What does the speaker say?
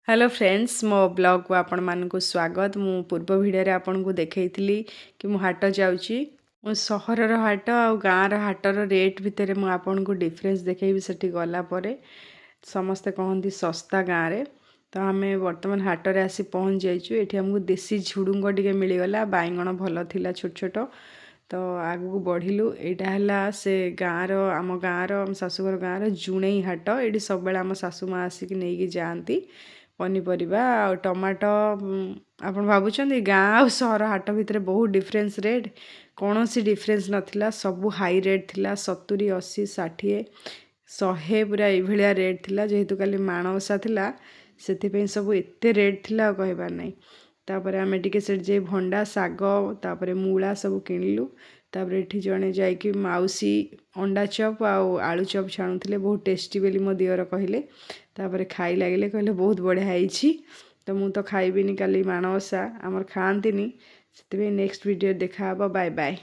Hello friends मो blog को आपण मानकु स्वागत। मु पूर्व वीडियो रे आपण को देखैतिली कि मु हाट जाउची। मु सहरर हाट आ गाँर हाटर रेट भितर मु आपण को डिफरेंस देखैबी। सेठी गला परे समस्ते कहंती सस्ता गाँव रे। तो आमे वर्तमान हाट रे आसी पहुंच जाइछु। एठी हमकु देसी झुडुंग टिके मिली गला। बाइगण भलो थिला छोट छोट। तो आगु बढ़िलु एटा हला से गाँर आम गाँर आम शाशुघर गाँर जुणेई हाट। एठी सब बेला आम सासु माँ आसिक नेइकी जाआंती पनीपरिबा आ टमाटो। आपण भाबुछंती गाँ आ सहर हाट भितर बहुत डिफरेंस रेट। कौनसी डिफरेंस नथिला, सबु हाई रेट थिला। 70 80 60 100 पूरा एभलिया रेट थिला। जेहेतु काली माणवसा थिला सेथिपई सब एते रेट थिला कहबार नै। तापरे आमे टिके सेठ जे भंडा साग तापरे मूला सब किनिलु। तापरे एठी जणे जाइकी माउसी अंडा चप आ आलू चप छाणुथिले, बहुत टेस्टी बेली मो दियर कहले। तापरे खाई लागिले कहले बहुत बढ़िया ହେଇଛି। तो मु तो खाइबिनी काली माणवसा आमर खाआंतीनी। सेतिबे नेक्स्ट वीडियो देखा हबो। Bye bye.